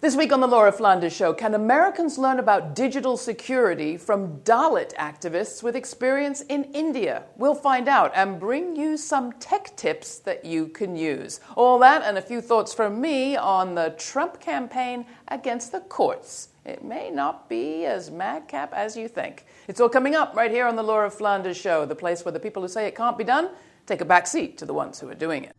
This week on the Laura Flanders Show, can Americans learn about digital security from Dalit activists with experience in India? We'll find out and bring you some tech tips that you can use. All that and a few thoughts from me on the Trump campaign against the courts. It may not be as madcap as you think. It's all coming up right here on the Laura Flanders Show, the place where the people who say it can't be done take a back seat to the ones who are doing it.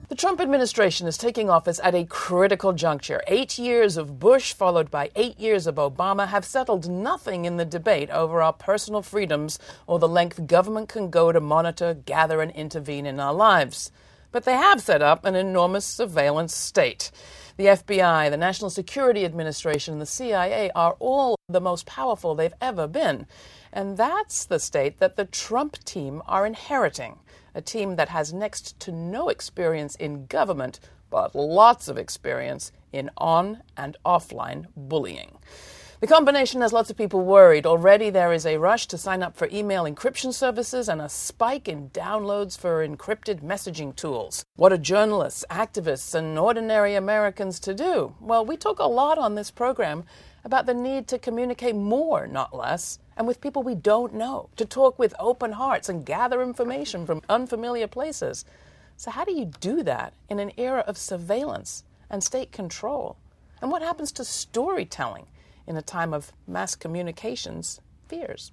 The Trump administration is taking office at a critical juncture. 8 years of Bush, followed by 8 years of Obama, have settled nothing in the debate over our personal freedoms or the length government can go to monitor, gather, and intervene in our lives. But they have set up an enormous surveillance state. The FBI, the National Security Administration, and the CIA are all the most powerful they've ever been. And that's the state that the Trump team are inheriting. A team that has next to no experience in government, but lots of experience in on- and offline bullying. The combination has lots of people worried. Already there is a rush to sign up for email encryption services and a spike in downloads for encrypted messaging tools. What are journalists, activists, and ordinary Americans to do? Well, we talk a lot on this program about the need to communicate more, not less, and with people we don't know, to talk with open hearts and gather information from unfamiliar places. So how do you do that in an era of surveillance and state control? And what happens to storytelling in a time of mass communications fears?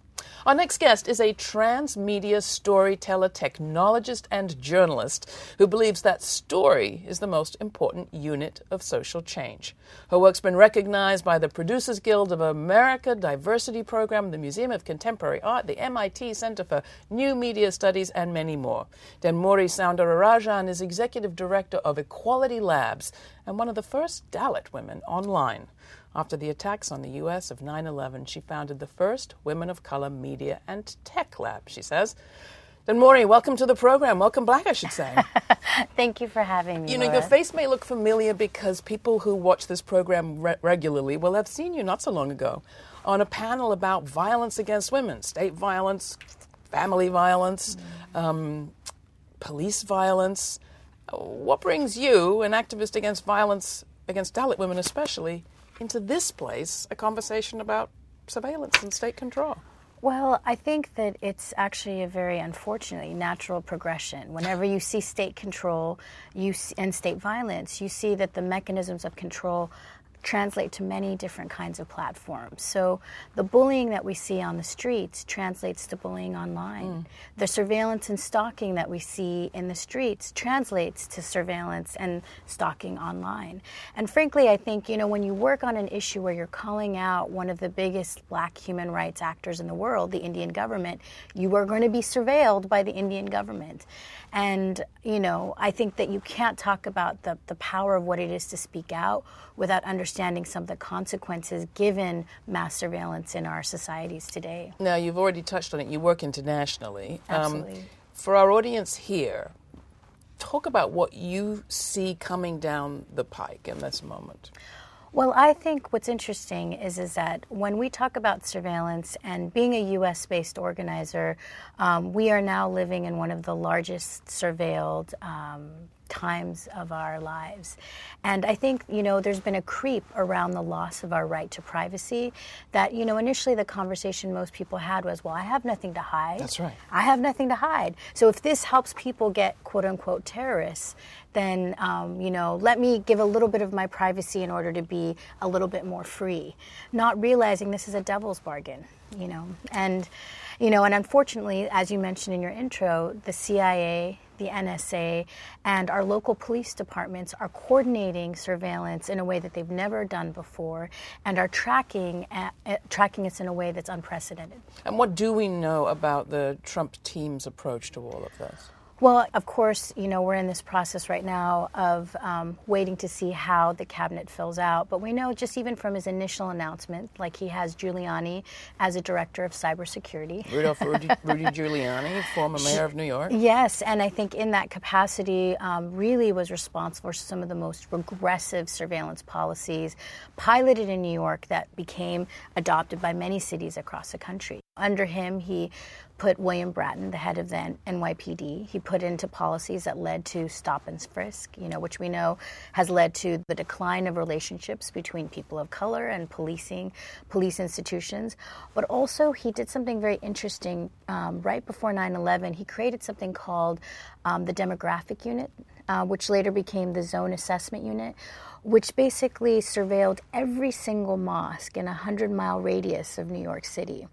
Our next guest is a transmedia storyteller, technologist, and journalist who believes that story is the most important unit of social change. Her work's been recognized by the Producers Guild of America Diversity Program, the Museum of Contemporary Art, the MIT Center for New Media Studies, and many more. Thenmozhi Soundararajan is Executive Director of Equality Labs and one of the first Dalit women online. After the attacks on the U.S. of 9/11, she founded the first Women of Color Media and Tech Lab, she says. Thenmozhi, welcome to the program. Welcome back, I should say. Thank you for having me, You know, Laura. your face may look familiar because people who watch this program regularly will have seen you not so long ago on a panel about violence against women, state violence, family violence, police violence. What brings you, an activist against violence against Dalit women especially, into this place, a conversation about surveillance and state control? Well, I think that it's actually a very, unfortunately, natural progression. Whenever you see state control and state violence, you see that the mechanisms of control translate to many different kinds of platforms. So the bullying that we see on the streets translates to bullying online. The surveillance and stalking that we see in the streets translates to surveillance and stalking online. And frankly, I think, you know, when you work on an issue where you're calling out one of the biggest black human rights actors in the world, the Indian government, you are going to be surveilled by the Indian government. And, you know, I think that you can't talk about the power of what it is to speak out without understanding some of the consequences given mass surveillance in our societies today. Now, you've already touched on it. You work internationally. Absolutely. For our audience here, talk about what you see coming down the pike in this moment. Well, I think what's interesting is that when we talk about surveillance and being a U.S.-based organizer, we are now living in one of the largest surveilled times of our lives. And I think, you know, there's been a creep around the loss of our right to privacy that, you know, initially the conversation most people had was, well, I have nothing to hide. That's right. I have nothing to hide. So if this helps people get quote-unquote terrorists, then, you know, let me give a little bit of my privacy in order to be a little bit more free, not realizing this is a devil's bargain, you know. And, you know, and unfortunately, as you mentioned in your intro, the CIA, the NSA, and our local police departments are coordinating surveillance in a way that they've never done before and are tracking us in a way that's unprecedented. And what do we know about the Trump team's approach to all of this? Well, of course, you know, we're in this process right now of waiting to see how the cabinet fills out. But we know just even from his initial announcement, like he has Giuliani as a director of cybersecurity. Rudy Giuliani, former mayor of New York. Yes, and I think in that capacity really was responsible for some of the most regressive surveillance policies piloted in New York that became adopted by many cities across the country. Under him, he put William Bratton, the head of the NYPD, he put into policies that led to stop and frisk, which we know has led to the decline of relationships between people of color and police institutions. But also he did something very interesting right before 9/11. He created something called the Demographic Unit, which later became the Zone Assessment Unit, which basically surveilled every single mosque in a 100-mile radius of New York City.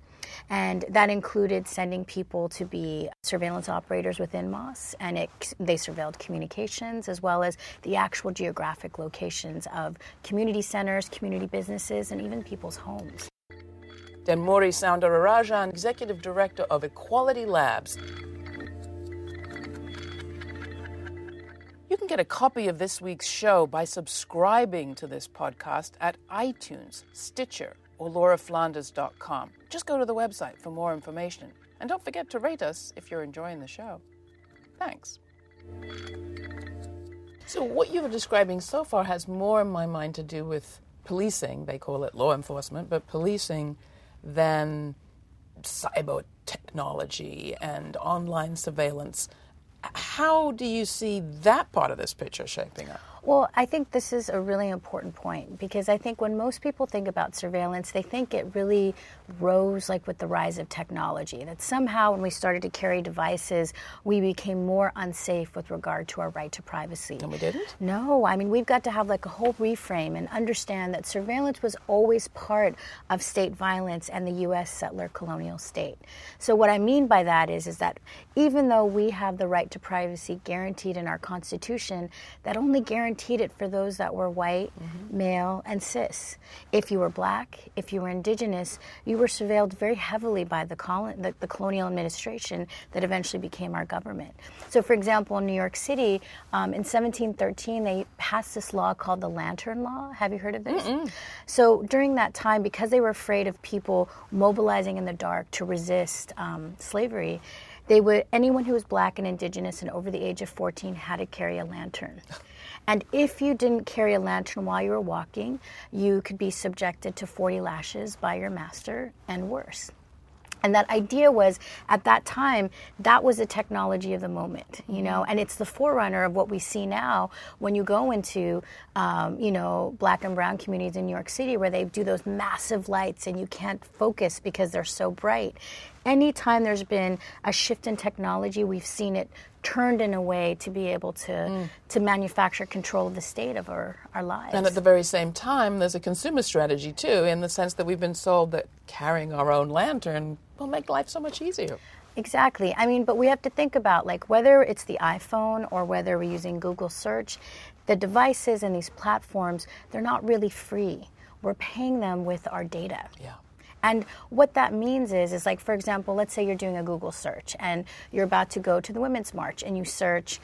And that included sending people to be surveillance operators within mosques, and they surveilled communications as well as the actual geographic locations of community centers, community businesses, and even people's homes. Thenmozhi Soundararajan, Executive Director of Equality Labs. You can get a copy of this week's show by subscribing to this podcast at iTunes, Stitcher, or lauraflanders.com. Just go to the website for more information. And don't forget to rate us if you're enjoying the show. Thanks. So what you were describing so far has more in my mind to do with policing, they call it law enforcement, but policing than cyber technology and online surveillance. How do you see that part of this picture shaping up? Well, I think this is a really important point, because I think when most people think about surveillance, they think it really rose like with the rise of technology, that somehow when we started to carry devices, we became more unsafe with regard to our right to privacy. And we didn't? No, I mean, we've got to have like a whole reframe and understand that surveillance was always part of state violence and the U.S. settler colonial state. So what I mean by that is that even though we have the right to privacy guaranteed in our Constitution, that only guaranteed it for those that were white, male, and cis. If you were black, if you were indigenous, you were surveilled very heavily by the colonial administration that eventually became our government. So, for example, in New York City, in 1713, they passed this law called the Lantern Law. Have you heard of this? So during that time, because they were afraid of people mobilizing in the dark to resist slavery, anyone who was black and indigenous and over the age of 14 had to carry a lantern. And if you didn't carry a lantern while you were walking, you could be subjected to 40 lashes by your master and worse. And that idea was, at that time, that was the technology of the moment, and it's the forerunner of what we see now when you go into, black and brown communities in New York City where they do those massive lights and you can't focus because they're so bright. Anytime there's been a shift in technology, we've seen it turned in a way to be able to manufacture control of the state of our lives. And at the very same time, there's a consumer strategy, too, in the sense that we've been sold that carrying our own lantern will make life so much easier. Exactly. I mean, but we have to think about, like, whether it's the iPhone or whether we're using Google search, the devices and these platforms, they're not really free. We're paying them with our data. Yeah. And what that means is like, for example, let's say you're doing a Google search and you're about to go to the Women's March and you search,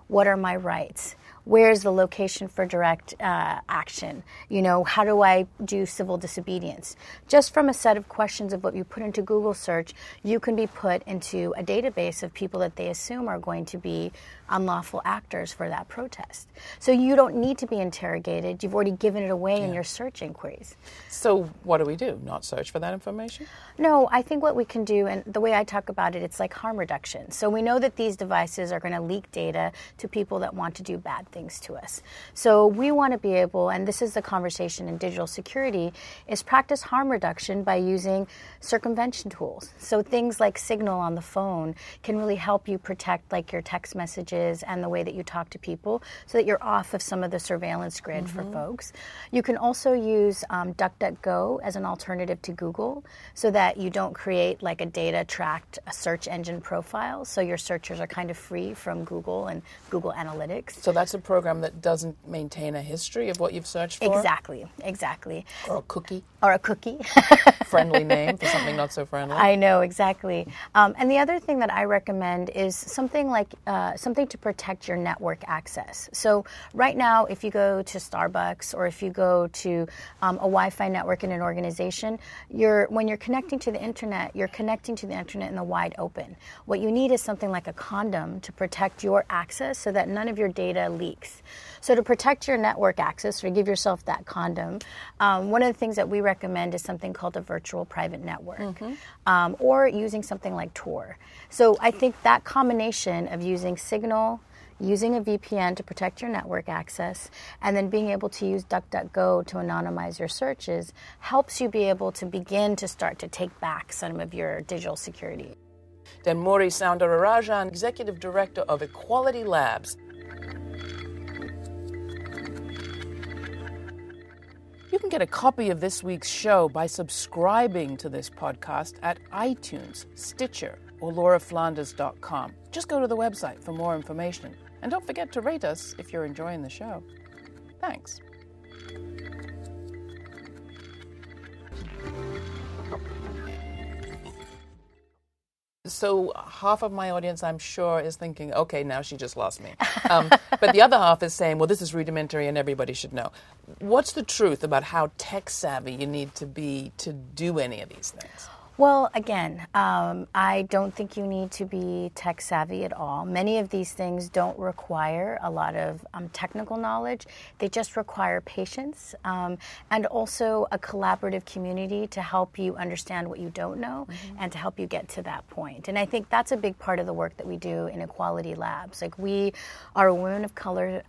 what are my rights? Where's the location for direct action? How do I do civil disobedience? Just from a set of questions of what you put into Google search, you can be put into a database of people that they assume are going to be unlawful actors for that protest. So you don't need to be interrogated. You've already given it away in your search inquiries. So what do we do? Not search for that information? No, I think what we can do, and the way I talk about it, it's like harm reduction. So we know that these devices are going to leak data to people that want to do bad things to us. So we want to be able, and this is the conversation in digital security, is practice harm reduction by using circumvention tools. So things like Signal on the phone can really help you protect like your text messages and the way that you talk to people so that you're off of some of the surveillance grid for folks. You can also use DuckDuckGo as an alternative to Google so that you don't create like a data-tracked search engine profile. So your searchers are kind of free from Google and Google Analytics. So that's a program that doesn't maintain a history of what you've searched for? Exactly. Or a cookie? Friendly name for something not so friendly. I know, exactly. And the other thing that I recommend is something to protect your network access. So right now, if you go to Starbucks or if you go to a Wi-Fi network in an organization, when you're connecting to the internet, you're connecting to the internet in the wide open. What you need is something like a condom to protect your access so that none of your data leaks. So to protect your network access, or give yourself that condom, one of the things that we recommend is something called a virtual private network, or using something like Tor. So I think that combination of using Signal, using a VPN to protect your network access, and then being able to use DuckDuckGo to anonymize your searches helps you be able to begin to start to take back some of your digital security. Thenmozhi Soundararajan, Executive Director of Equality Labs. You can get a copy of this week's show by subscribing to this podcast at iTunes, Stitcher, or lauraflanders.com. Just go to the website for more information. And don't forget to rate us if you're enjoying the show. Thanks. So half of my audience, I'm sure, is thinking, okay, now she just lost me. But the other half is saying, well, this is rudimentary and everybody should know. What's the truth about how tech-savvy you need to be to do any of these things? Well, again, I don't think you need to be tech savvy at all. Many of these things don't require a lot of technical knowledge. They just require patience and also a collaborative community to help you understand what you don't know and to help you get to that point. And I think that's a big part of the work that we do in Equality Labs. Like, we are a women of color,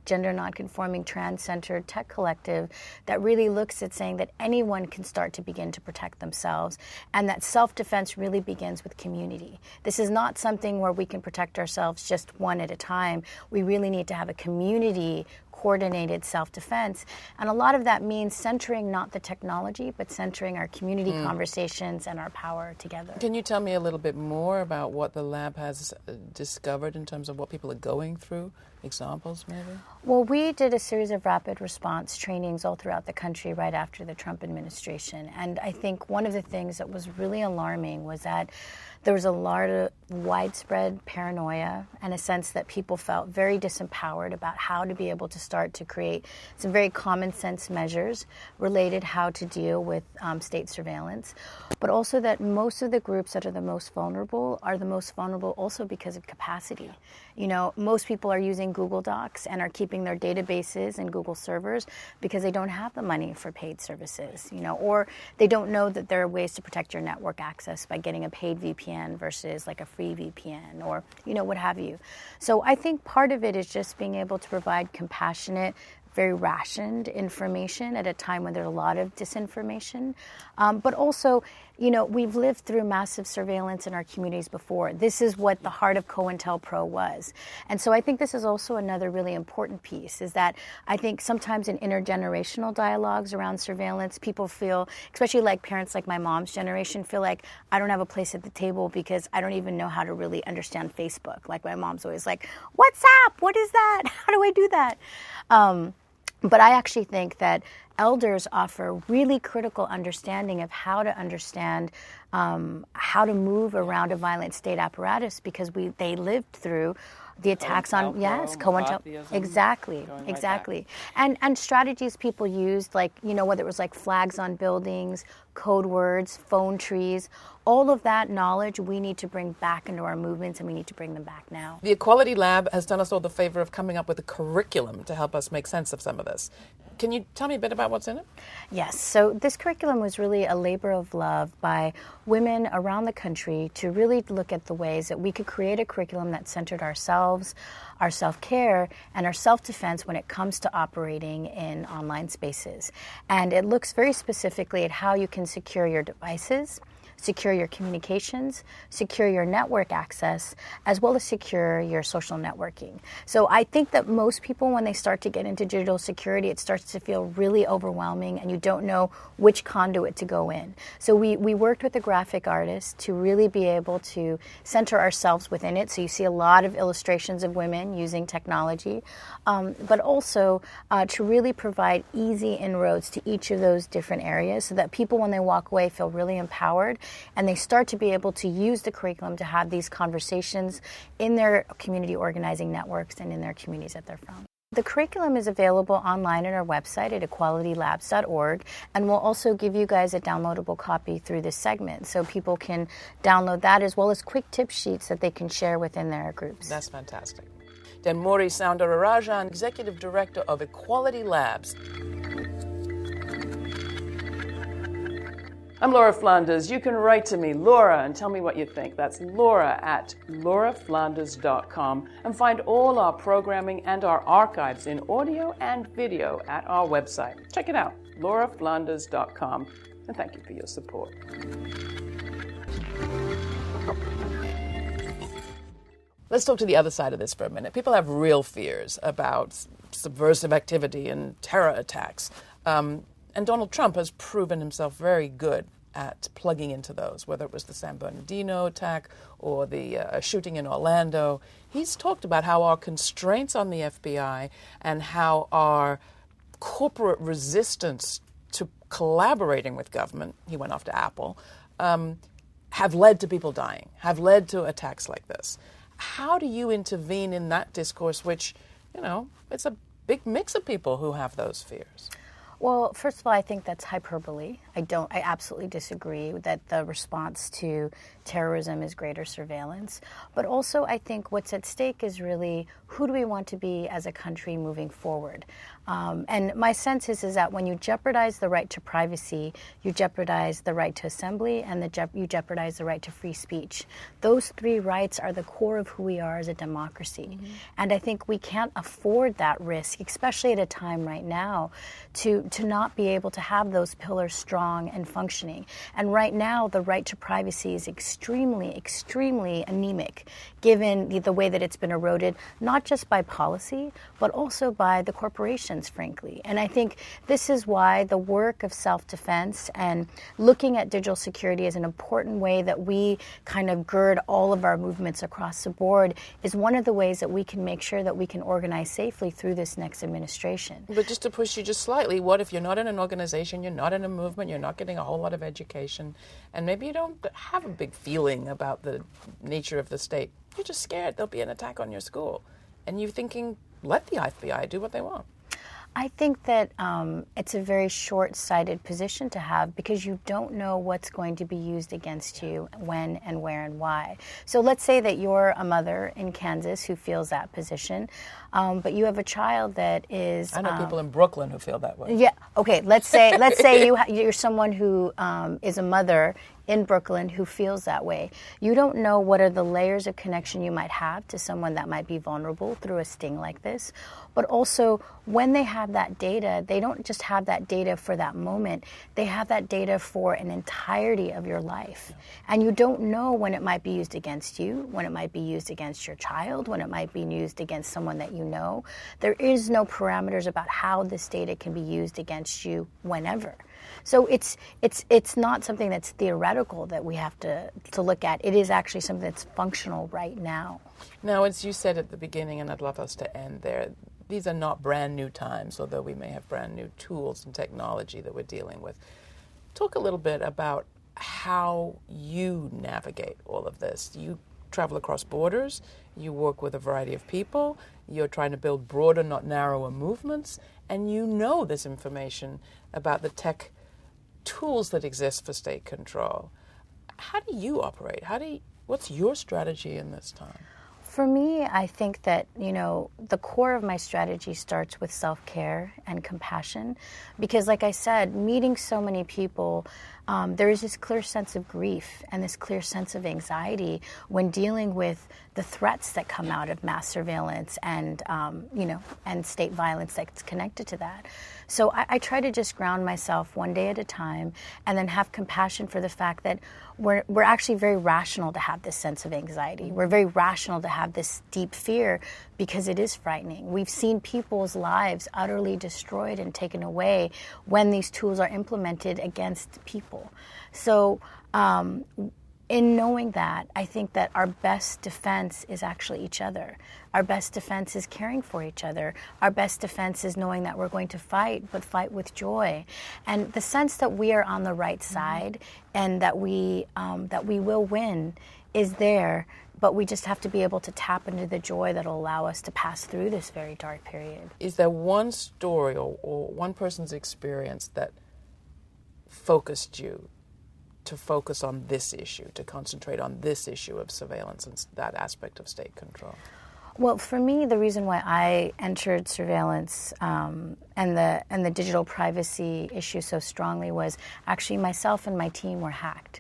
gender nonconforming, trans-centered tech collective that really looks at saying that anyone can start to begin to protect themselves, and that self-defense really begins with community. This is not something where we can protect ourselves just one at a time. We really need to have a community coordinated self-defense. And a lot of that means centering not the technology, but centering our community conversations and our power together. Can you tell me a little bit more about what the lab has discovered in terms of what people are going through? Examples, maybe? Well, we did a series of rapid response trainings all throughout the country right after the Trump administration. And I think one of the things that was really alarming was that there was a lot of widespread paranoia and a sense that people felt very disempowered about how to be able to start to create some very common sense measures related how to deal with state surveillance, but also that most of the groups that are the most vulnerable also because of capacity. You know, most people are using Google Docs and are keeping their databases in Google servers because they don't have the money for paid services, you know, or they don't know that there are ways to protect your network access by getting a paid VPN versus like a free VPN or, you know, what have you. So I think part of it is just being able to provide compassionate, very rationed information at a time when there's a lot of disinformation. But also, you know, we've lived through massive surveillance in our communities before. This is what the heart of COINTELPRO was. And so I think this is also another really important piece, is that I think sometimes in intergenerational dialogues around surveillance, people feel, especially like parents like my mom's generation, feel like I don't have a place at the table because I don't even know how to really understand Facebook. Like my mom's always like, WhatsApp, what is that? How do I do that? But I actually think that elders offer really critical understanding of how to understand how to move around a violent state apparatus, because they lived through the attacks on COINTELPRO. Exactly. And strategies people used, like, you know, whether it was like flags on buildings, code words, phone trees, all of that knowledge we need to bring back into our movements, and we need to bring them back now. The Equality Lab has done us all the favor of coming up with a curriculum to help us make sense of some of this. Can you tell me a bit about what's in it? Yes. So this curriculum was really a labor of love by women around the country to really look at the ways that we could create a curriculum that centered ourselves, our self-care, and our self-defense when it comes to operating in online spaces. And it looks very specifically at how you can secure your devices, secure your communications, secure your network access, as well as secure your social networking. So I think that most people, when they start to get into digital security, it starts to feel really overwhelming and you don't know which conduit to go in. So we worked with a graphic artist to really be able to center ourselves within it. So you see a lot of illustrations of women using technology, but also to really provide easy inroads to each of those different areas so that people, when they walk away, feel really empowered and they start to be able to use the curriculum to have these conversations in their community organizing networks and in their communities that they're from. The curriculum is available online at our website at equalitylabs.org, and we'll also give you guys a downloadable copy through this segment so people can download that, as well as quick tip sheets that they can share within their groups. That's fantastic. Thenmozhi Soundararajan, Executive Director of Equality Labs. I'm Laura Flanders. You can write to me, Laura, and tell me what you think. That's Laura at lauraflanders.com. And find all our programming and our archives in audio and video at our website. Check it out, lauraflanders.com. And thank you for your support. Let's talk to the other side of this for a minute. People have real fears about subversive activity and terror attacks. And Donald Trump has proven himself very good at plugging into those, whether it was the San Bernardino attack or the shooting in Orlando. He's talked about how our constraints on the FBI and how our corporate resistance to collaborating with government, he went after Apple, have led to people dying, have led to attacks like this. How do you intervene in that discourse, which, it's a big mix of people who have those fears? Well, first of all, I think that's hyperbole. I absolutely disagree that the response to terrorism is greater surveillance. But also, I think what's at stake is really who do we want to be as a country moving forward? And my sense is that when you jeopardize the right to privacy, you jeopardize the right to assembly, and you jeopardize the right to free speech. Those three rights are the core of who we are as a democracy. Mm-hmm. And I think we can't afford that risk, especially at a time right now, to not be able to have those pillars strong and functioning. And right now, the right to privacy is extremely, extremely anemic, given the way that it's been eroded, not just by policy, but also by the corporations, frankly. And I think this is why the work of self-defense and looking at digital security as an important way that we kind of gird all of our movements across the board is one of the ways that we can make sure that we can organize safely through this next administration. But just to push you just slightly, what if you're not in an organization, you're not in a movement, you're not getting a whole lot of education, and maybe you don't have a big feeling about the nature of the state? You're just scared there'll be an attack on your school. And you're thinking, let the FBI do what they want. I think that it's a very short-sighted position to have because you don't know what's going to be used against you, when and where and why. So let's say that you're a mother in Kansas who feels that position, but you have a child that is... I know people in Brooklyn who feel that way. Yeah, okay, let's say you're someone who is a mother in Brooklyn who feels that way. You don't know what are the layers of connection you might have to someone that might be vulnerable through a sting like this. But also, when they have that data, they don't just have that data for that moment. They have that data for an entirety of your life. And you don't know when it might be used against you, when it might be used against your child, when it might be used against someone that you know. There is no parameters about how this data can be used against you whenever. So it's not something that's theoretical that we have to look at. It is actually something that's functional right now. Now, as you said at the beginning, and I'd love us to end there, these are not brand new times, although we may have brand new tools and technology that we're dealing with. Talk a little bit about how you navigate all of this. You travel across borders, you work with a variety of people, you're trying to build broader, not narrower movements, and you know this information about the tech tools that exist for state control. How do you operate? What's your strategy in this time? For me, I think that, the core of my strategy starts with self-care and compassion because, like I said, meeting so many people, there is this clear sense of grief and this clear sense of anxiety when dealing with the threats that come out of mass surveillance and, and state violence that's connected to that. So I try to just ground myself one day at a time and then have compassion for the fact that we're actually very rational to have this sense of anxiety. We're very rational to have this deep fear because it is frightening. We've seen people's lives utterly destroyed and taken away when these tools are implemented against people. So in knowing that, I think that our best defense is actually each other. Our best defense is caring for each other. Our best defense is knowing that we're going to fight, but fight with joy. And the sense that we are on the right side and that we will win is there, but we just have to be able to tap into the joy that will allow us to pass through this very dark period. Is there one story or one person's experience that focused you to focus on this issue, to concentrate on this issue of surveillance and that aspect of state control? Well, for me, the reason why I entered surveillance and the digital privacy issue so strongly was actually myself and my team were hacked.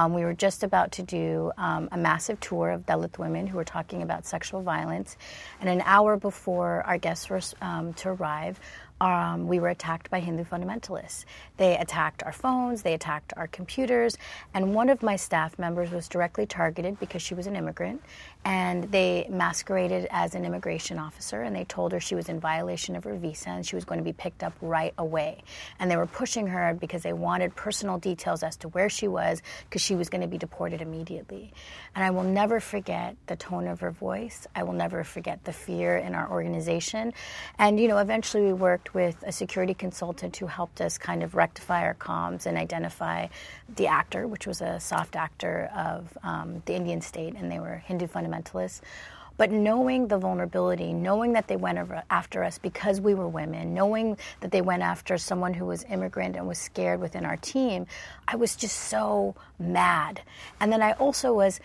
We were just about to do a massive tour of Dalit women who were talking about sexual violence, and an hour before our guests were to arrive, we were attacked by Hindu fundamentalists. They attacked our phones, they attacked our computers, and one of my staff members was directly targeted because she was an immigrant, and they masqueraded as an immigration officer, and they told her she was in violation of her visa and she was going to be picked up right away. And they were pushing her because they wanted personal details as to where she was, because she was going to be deported immediately. And I will never forget the tone of her voice. I will never forget the fear in our organization. And, eventually we worked with a security consultant who helped us kind of rectify our comms and identify the actor, which was a soft actor of the Indian state, and they were Hindu fundamentalists. But knowing the vulnerability, knowing that they went after us because we were women, knowing that they went after someone who was immigrant and was scared within our team, I was just so mad. And then I also was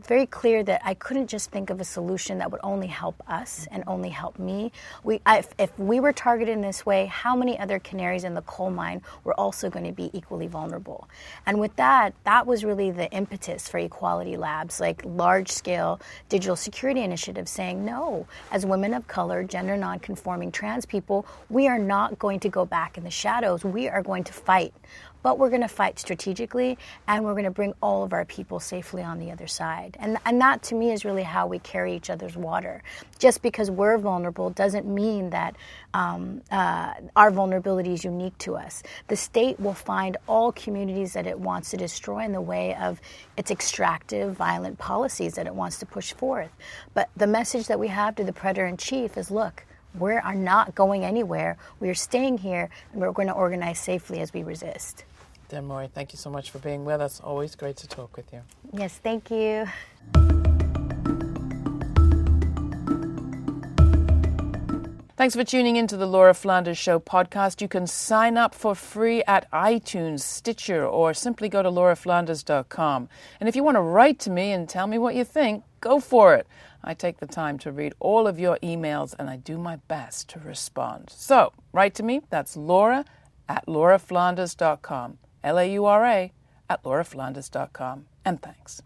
very clear that I couldn't just think of a solution that would only help us and only help me. If we were targeted in this way, how many other canaries in the coal mine were also going to be equally vulnerable? And with that was really the impetus for Equality Labs, like large-scale digital security initiatives saying, no, as women of color, gender nonconforming, trans people, we are not going to go back in the shadows. We are going to fight. But we're going to fight strategically, and we're going to bring all of our people safely on the other side. And that, to me, is really how we carry each other's water. Just because we're vulnerable doesn't mean that our vulnerability is unique to us. The state will find all communities that it wants to destroy in the way of its extractive, violent policies that it wants to push forth. But the message that we have to the predator-in-chief is, look, we are not going anywhere. We are staying here, and we're going to organize safely as we resist. Thenmozhi, thank you so much for being with us. Always great to talk with you. Yes, thank you. Thanks for tuning into the Laura Flanders Show podcast. You can sign up for free at iTunes, Stitcher, or simply go to lauraflanders.com. And if you want to write to me and tell me what you think, go for it. I take the time to read all of your emails, and I do my best to respond. So, write to me. That's Laura at lauraflanders.com. LAURA at lauraflanders.com. And thanks.